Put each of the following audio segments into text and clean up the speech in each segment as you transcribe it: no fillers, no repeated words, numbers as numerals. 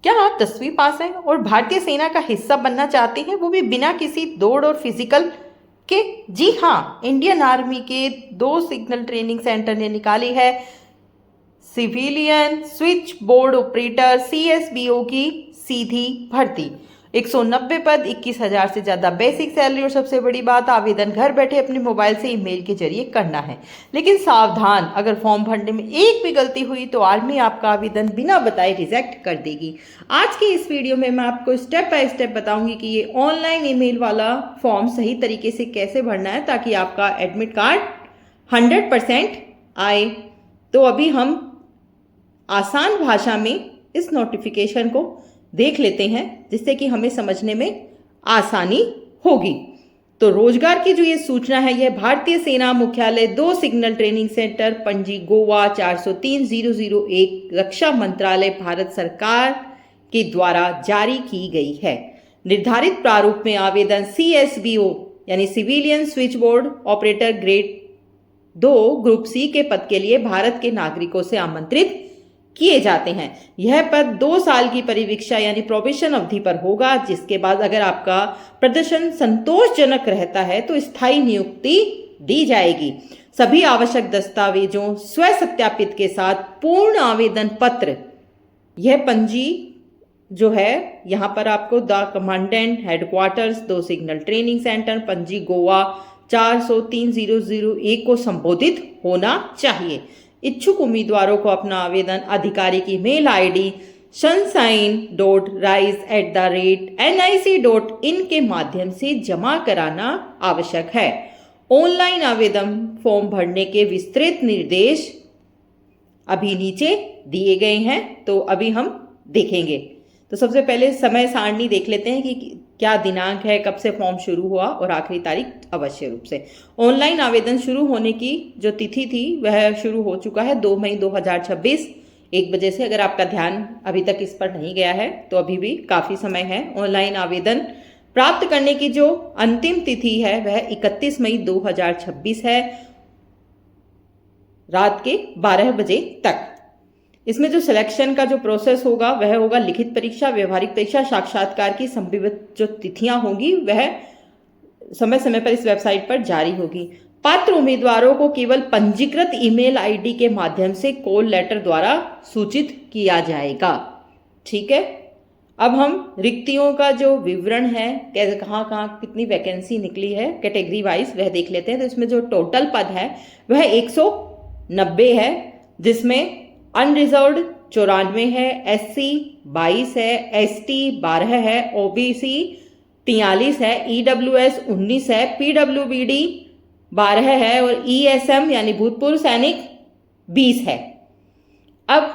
क्या आप 10वीं पास हैं और भारतीय सेना का हिस्सा बनना चाहते हैं, वो भी बिना किसी दौड़ और फिजिकल के? जी हाँ, इंडियन आर्मी के 2 सिग्नल ट्रेनिंग सेंटर ने निकाली है सिविलियन स्विच बोर्ड ऑपरेटर सीएसबीओ की सीधी भर्ती। 190 पद, 21,000 से ज्यादा बेसिक सैलरी और सबसे बड़ी बात, आवेदन घर बैठे अपने मोबाइल से ईमेल के जरिए करना है। लेकिन सावधान, अगर फॉर्म भरने में एक भी गलती हुई तो आर्मी आपका आवेदन बिना बताए रिजेक्ट कर देगी। आज की इस वीडियो में मैं आपको स्टेप बाय स्टेप बताऊंगी कि ये ऑनलाइन ईमेल वाला फॉर्म सही तरीके से कैसे भरना है ताकि आपका एडमिट कार्ड 100% आए। तो अभी हम आसान भाषा में इस नोटिफिकेशन को देख लेते हैं जिससे कि हमें समझने में आसानी होगी। तो रोजगार की जो ये सूचना है, यह भारतीय सेना मुख्यालय 2 signal training centre, Panaji, Goa 403,001, रक्षा मंत्रालय, भारत सरकार के द्वारा जारी की गई है। निर्धारित प्रारूप में आवेदन सीएसबीओ यानी civilian switch board operator grade 2 group C के पद के लिए भारत के नागरिकों से आमंत्रित किए जाते हैं। यह पद 2 साल की परिवीक्षा यानी प्रोबेशन अवधि पर होगा, जिसके बाद अगर आपका प्रदर्शन संतोषजनक रहता है तो स्थायी नियुक्ति दी जाएगी। सभी आवश्यक दस्तावेजों स्व सत्यापित के साथ पूर्ण आवेदन पत्र, यह पणजी जो है यहाँ पर आपको the commandant headquarters 2 signal training centre, Panaji, Goa 403,001 को संबोधित होना चाहिए। इच्छुक उम्मीदवारों को अपना आवेदन अधिकारी की मेल आईडी sunshine.rise@nic.in के माध्यम से जमा कराना आवश्यक है। ऑनलाइन आवेदन फॉर्म भरने के विस्तृत निर्देश अभी नीचे दिए गए हैं, तो अभी हम देखेंगे। तो सबसे पहले समय सारणी देख लेते हैं कि क्या दिनांक है, कब से फॉर्म शुरू हुआ और आखिरी तारीख अवश्य रूप से। ऑनलाइन आवेदन शुरू होने की जो तिथि थी वह शुरू हो चुका है 2 मई 2026 1 बजे से। अगर आपका ध्यान अभी तक इस पर नहीं गया है तो अभी भी काफी समय है। ऑनलाइन आवेदन प्राप्त करने की जो अंतिम तिथि है वह 31 मई 2026 है, रात के 12 बजे तक। इसमें जो सिलेक्शन का जो प्रोसेस होगा वह होगा लिखित परीक्षा, व्यवहारिक परीक्षा, साक्षात्कार की संभावित जो तिथियां होंगी वह समय समय पर इस वेबसाइट पर जारी होगी। पात्र उम्मीदवारों को केवल पंजीकृत ईमेल आईडी के माध्यम से कॉल लेटर द्वारा सूचित किया जाएगा। ठीक है, अब हम रिक्तियों का जो विवरण है, कैसे कहाँ कहाँ कितनी वैकेंसी निकली है कैटेगरी वाइज, वह देख लेते हैं। तो इसमें जो टोटल पद है वह 190 है, जिसमें अनरिजर्व्ड 94 है, एससी 22 है, एसटी 12 है, ओबीसी 43 है, ईडब्ल्यूएस 19 है, पीडब्ल्यूबीडी 12 है और ईएसएम यानी भूतपूर्व सैनिक 20 है। अब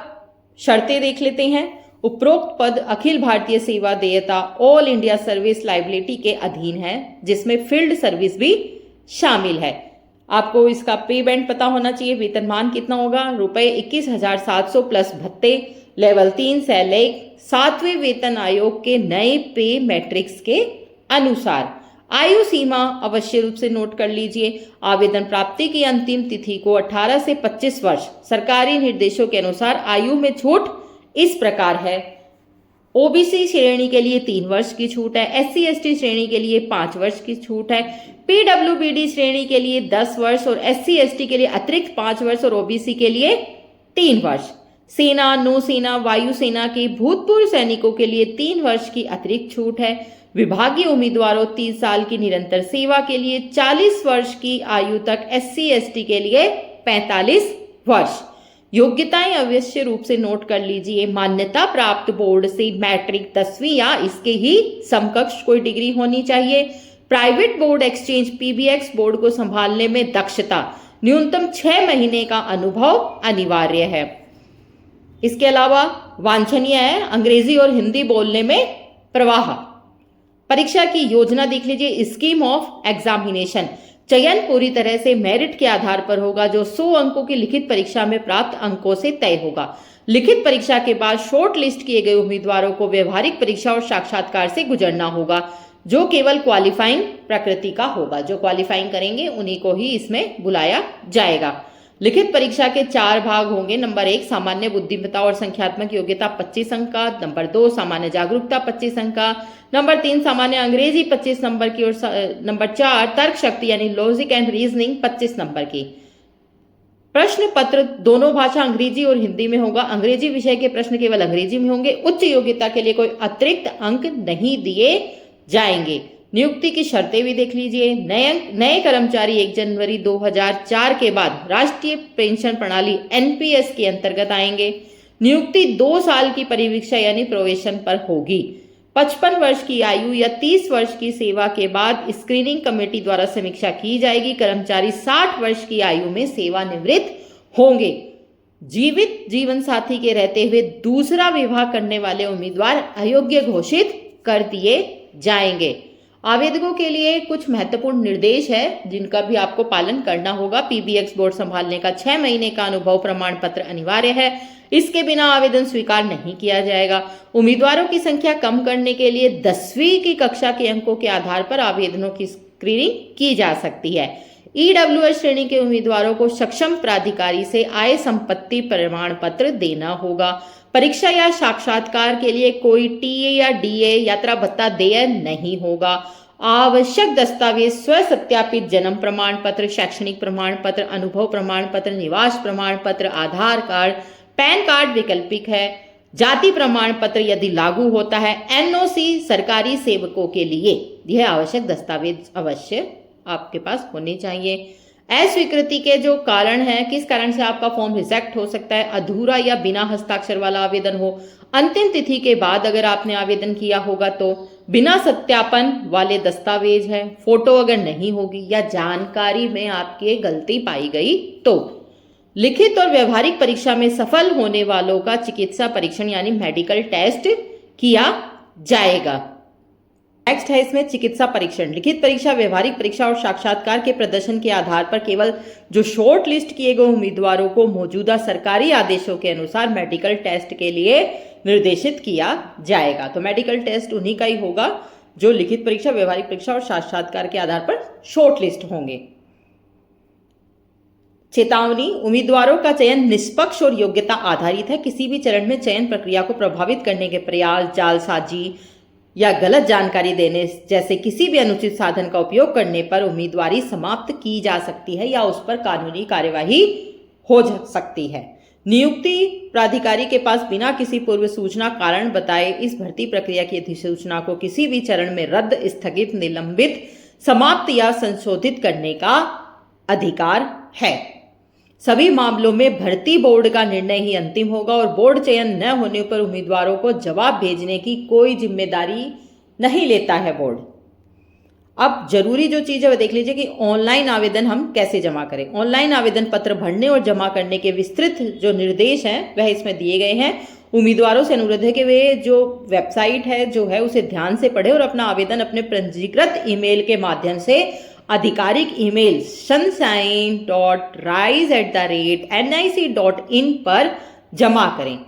शर्तें देख लेते हैं। उपरोक्त पद अखिल भारतीय सेवा देयता ऑल इंडिया सर्विस लाइबिलिटी के अधीन है, जिसमें फील्ड सर्विस भी शामिल है। आपको इसका पे बैंड पता होना चाहिए। वेतनमान कितना होगा? रुपए 21,700 प्लस भत्ते, लेवल 3 सैलरी 7वें वेतन आयोग के नए पे मैट्रिक्स के अनुसार। आयु सीमा अवश्य रूप से नोट कर लीजिए। आवेदन प्राप्ति की अंतिम तिथि को 18 से 25 वर्ष। सरकारी निर्देशों के अनुसार आयु में छूट इस प्रकार है। ओबीसी श्रेणी के लिए 3 वर्ष की छूट है, एससी एसटी श्रेणी के लिए 5 वर्ष की छूट है, पीडब्ल्यूबीडी श्रेणी के लिए 10 वर्ष और एससी एसटी के लिए अतिरिक्त 5 वर्ष और ओबीसी के लिए 3 वर्ष। सेना, नौसेना, वायुसेना के भूतपूर्व सैनिकों के लिए 3 वर्ष की अतिरिक्त छूट है। विभागीय उम्मीदवारों 30 साल की निरंतर सेवा के लिए 40 वर्ष की आयु तक, एससी एसटी के लिए 45 वर्ष। योग्यताएं अवश्य रूप से नोट कर लीजिए। मान्यता प्राप्त बोर्ड से मैट्रिक 10वीं या इसके ही समकक्ष कोई डिग्री होनी चाहिए। Private board exchange PBX board को संभालने में दक्षता, न्यूनतम 6 महीने का अनुभव अनिवार्य है। इसके अलावा वांछनीय है अंग्रेजी और हिंदी बोलने में प्रवाह। परीक्षा की योजना देख लीजिए। स्कीम ऑफ एग्जामिनेशन, चयन पूरी तरह से मेरिट के आधार पर होगा, जो 100 अंकों की लिखित परीक्षा में प्राप्त अंकों से तय होगा। लिखित परीक्षा के बाद शॉर्ट लिस्ट किए गए उम्मीदवारों को व्यवहारिक परीक्षा और साक्षात्कार से गुजरना होगा, जो केवल क्वालिफाइंग प्रकृति का होगा। जो क्वालिफाइंग करेंगे उन्हीं को ही इसमें बुलाया जाएगा। लिखित परीक्षा के 4 भाग होंगे। नंबर 1 सामान्य बुद्धिमत्ता और संख्यात्मक योग्यता 25 अंक का, नंबर 2 सामान्य जागरूकता 25 अंक का, नंबर 3 सामान्य अंग्रेजी 25 नंबर की, और नंबर 4 तर्क शक्ति यानी लॉजिक एंड रीजनिंग 25 नंबर की। प्रश्न पत्र दोनों भाषा अंग्रेजी और हिंदी में होगा। अंग्रेजी विषय के प्रश्न केवल अंग्रेजी में होंगे। उच्च योग्यता के लिए कोई अतिरिक्त अंक नहीं दिए जाएंगे। नियुक्ति की शर्तें भी देख लीजिए। नए कर्मचारी 1 जनवरी 2004 के बाद राष्ट्रीय पेंशन प्रणाली एनपीएस के अंतर्गत आएंगे। नियुक्ति 2 साल की परिवीक्षा यानी प्रोबेशन पर होगी। 55 वर्ष की आयु या 30 वर्ष की सेवा के बाद स्क्रीनिंग कमेटी द्वारा समीक्षा की जाएगी। कर्मचारी 60 वर्ष की आयु में सेवानिवृत्त होंगे। जीवित जीवन साथी के रहते हुए दूसरा विवाह करने वाले उम्मीदवार अयोग्य घोषित कर दिए जाएंगे। आवेदकों के लिए कुछ महत्वपूर्ण निर्देश है जिनका भी आपको पालन करना होगा। पीबीएक्स बोर्ड संभालने का 6 महीने का अनुभव प्रमाण पत्र अनिवार्य है। इसके बिना आवेदन स्वीकार नहीं किया जाएगा। उम्मीदवारों की संख्या कम करने के लिए 10वीं की कक्षा के अंकों के आधार पर आवेदनों की स्क्रीनिंग की जा सकती है। ईडब्ल्यूएस श्रेणी के उम्मीदवारों को सक्षम प्राधिकारी से आय संपत्ति प्रमाण पत्र देना होगा। परीक्षा या साक्षात्कार के लिए कोई टीए या डीए यात्रा भत्ता देय नहीं होगा। आवश्यक दस्तावेज स्व सत्यापित जन्म प्रमाण पत्र, शैक्षणिक प्रमाण पत्र, अनुभव प्रमाण पत्र, निवास प्रमाण पत्र, आधार कार्ड, पैन कार्ड वैकल्पिक है, जाति प्रमाण पत्र यदि लागू होता है, एनओसी सरकारी सेवकों के लिए यह आवश्यक दस्तावेज अवश्य आपके पास होने चाहिए। अस्वीकृति के जो कारण है, किस कारण से आपका फॉर्म रिजेक्ट हो सकता है, अधूरा या बिना हस्ताक्षर वाला आवेदन हो, अंतिम तिथि के बाद अगर आपने आवेदन किया होगा तो, बिना सत्यापन वाले दस्तावेज है, फोटो अगर नहीं होगी या जानकारी में आपकी गलती पाई गई तो। लिखित और व्यवहारिक परीक्षा में सफल होने वालों का चिकित्सा परीक्षण यानी मेडिकल टेस्ट किया जाएगा। नेक्स्ट है इसमें चिकित्सा परीक्षण। लिखित परीक्षा, व्यवहारिक परीक्षा और साक्षात्कार के प्रदर्शन के आधार पर केवल जो शॉर्ट लिस्ट किए गए उम्मीदवारों को मौजूदा सरकारी आदेशों के अनुसार मेडिकल टेस्ट के लिए निर्देशित किया जाएगा। तो मेडिकल टेस्ट उन्हीं का ही होगा जो लिखित परीक्षा, व्यवहारिक परीक्षा और साक्षात्कार के आधार पर शॉर्ट लिस्ट होंगे। चेतावनी, उम्मीदवारों का चयन निष्पक्ष और योग्यता आधारित है। किसी भी चरण में चयन प्रक्रिया को प्रभावित करने के प्रयास, जालसाजी या गलत जानकारी देने जैसे किसी भी अनुचित साधन का उपयोग करने पर उम्मीदवारी समाप्त की जा सकती है या उस पर कानूनी कार्यवाही हो सकती है। नियुक्ति प्राधिकारी के पास बिना किसी पूर्व सूचना कारण बताए इस भर्ती प्रक्रिया की अधिसूचना को किसी भी चरण में रद्द, स्थगित, निलंबित, समाप्त या संशोधित करने का अधिकार है। सभी मामलों में भर्ती बोर्ड का निर्णय ही अंतिम होगा और बोर्ड चयन न होने पर उम्मीदवारों को जवाब भेजने की कोई जिम्मेदारी नहीं लेता है बोर्ड। अब जरूरी जो चीज है वह देख लीजिए कि ऑनलाइन आवेदन हम कैसे जमा करें। ऑनलाइन आवेदन पत्र भरने और जमा करने के विस्तृत जो निर्देश हैं वह इसमें दिए गए हैं। उम्मीदवारों से अनुरोध है कि वे जो वेबसाइट है जो है उसे ध्यान से पढ़े और अपना आवेदन अपने पंजीकृत ईमेल के माध्यम से आधिकारिक ईमेल sunshine.rise@nic.in पर जमा करें।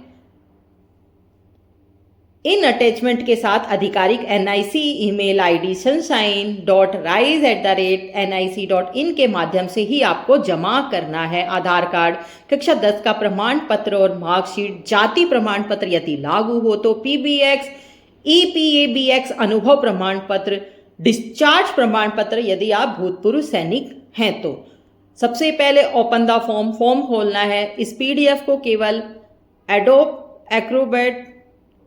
इन अटैचमेंट के साथ आधिकारिक NIC ईमेल आईडी sunshine.rise@nic.in के माध्यम से ही आपको जमा करना है। आधार कार्ड, कक्षा 10 का प्रमाण पत्र और मार्कशीट, जाति प्रमाण पत्र यदि लागू हो तो, PBX, EPABX अनुभव प्रमाण पत्र, डिस्चार्ज प्रमाण पत्र यदि आप भूतपूर्व सैनिक हैं तो। सबसे पहले ओपन द फॉर्म खोलना है। इस PDF को केवल एडोब एक्रोबैट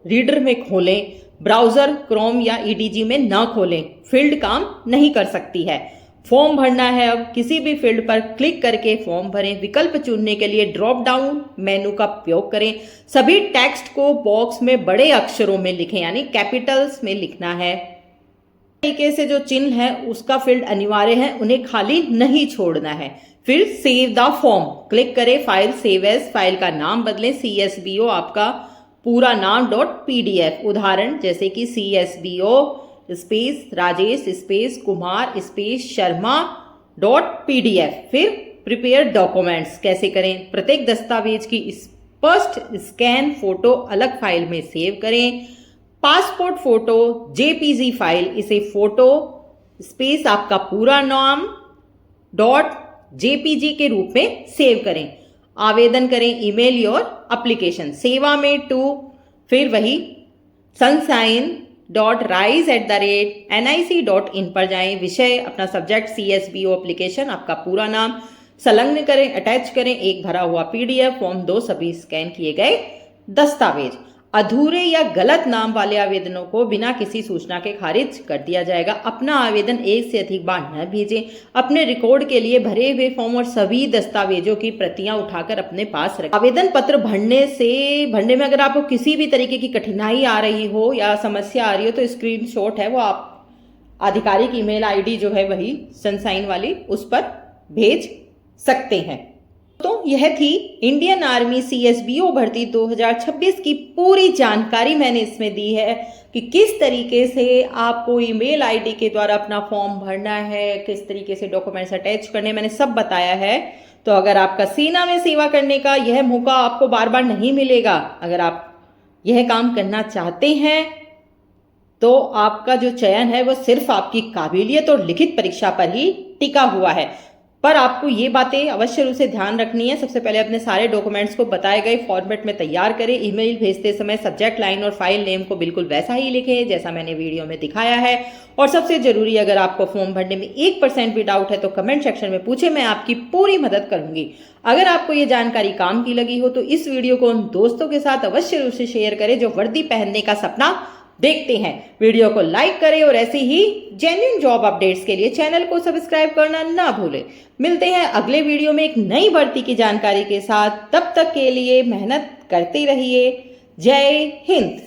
रीडर में खोलें, ब्राउजर क्रोम या EDG में ना खोलें, फील्ड काम नहीं कर सकती है। फॉर्म भरना है। अब किसी भी फील्ड पर क्लिक करके फॉर्म भरें। विकल्प चुनने के लिए ड्रॉप डाउन मेनू का उपयोग करें। सभी टेक्स्ट को बॉक्स में बड़े अक्षरों में लिखें यानी कैपिटल्स में लिखना है। तरीके से जो चिन्ह है उसका फील्ड अनिवार्य है, उन्हें खाली नहीं छोड़ना है। फिर सेव द फॉर्म क्लिक करें। फाइल सेव एज, फाइल का नाम बदलें। CSBO आपका पूरा नाम .pdf, उदाहरण जैसे कि CSBO space Rajesh space Kumar space Sharma .pdf। फिर प्रिपेयर डॉक्यूमेंट्स कैसे करें। प्रत्येक दस्तावेज की स्पष्ट स्कैन फोटो अलग फाइल में सेव करें। पासपोर्ट फोटो JPG फाइल, इसे फोटो स्पेस आपका पूरा नाम जेपीजी के रूप में सेव करें। आवेदन करें ईमेल योर एप्लीकेशन सेवा में टू, फिर वही sunshine.rise@nic.in पर जाएं। विषय अपना सब्जेक्ट CSBO एप्लीकेशन, आपका पूरा नाम संलग्न करें, अटैच करें एक भरा हुआ PDF, फॉर्म 2 सभी स्कैन किए गए दस्तावेज। अधूरे या गलत नाम वाले आवेदनों को बिना किसी सूचना के खारिज कर दिया जाएगा। अपना आवेदन एक से अधिक बार न भेजें। अपने रिकॉर्ड के लिए भरे हुए फॉर्म और सभी दस्तावेजों की प्रतियां उठाकर अपने पास रखें। आवेदन पत्र भरने में अगर आपको किसी भी तरीके की कठिनाई आ रही हो या समस्या आ रही हो तो स्क्रीनशॉट है वो आप आधिकारिक ईमेल ID जो है वही सनसाइन वाली, उस पर भेज सकते हैं। तो यह थी इंडियन आर्मी CSBO भर्ती 2026 की पूरी जानकारी मैंने इसमें दी है कि किस तरीके से आपको ईमेल ID के द्वारा अपना फॉर्म भरना है, किस तरीके से डॉक्यूमेंट्स अटैच करने, मैंने सब बताया है। तो अगर आपका सेना में सेवा करने का यह मौका आपको बार बार नहीं मिलेगा, अगर आप यह काम करना चाहते हैं तो आपका जो चयन है वो सिर्फ आपकी काबिलियत और लिखित परीक्षा पर ही टिका हुआ है। पर आपको ये बातें अवश्य रूप से ध्यान रखनी है। सबसे पहले अपने सारे डॉक्यूमेंट्स को बताए गए फॉर्मेट में तैयार करें। ईमेल भेजते समय सब्जेक्ट लाइन और फाइल नेम को बिल्कुल वैसा ही लिखें जैसा मैंने वीडियो में दिखाया है। और सबसे जरूरी, अगर आपको फॉर्म भरने में 1% भी डाउट है तो कमेंट सेक्शन में पूछे, मैं आपकी पूरी मदद करूंगी। अगर आपको ये जानकारी काम की लगी हो तो इस वीडियो को उन दोस्तों के साथ अवश्य रूप से शेयर करें जो वर्दी पहनने का सपना देखते हैं। वीडियो को लाइक करें और ऐसे ही जेन्युइन जॉब अपडेट्स के लिए चैनल को सब्सक्राइब करना ना भूलें। मिलते हैं अगले वीडियो में एक नई भर्ती की जानकारी के साथ। तब तक के लिए मेहनत करते रहिए। जय हिंद।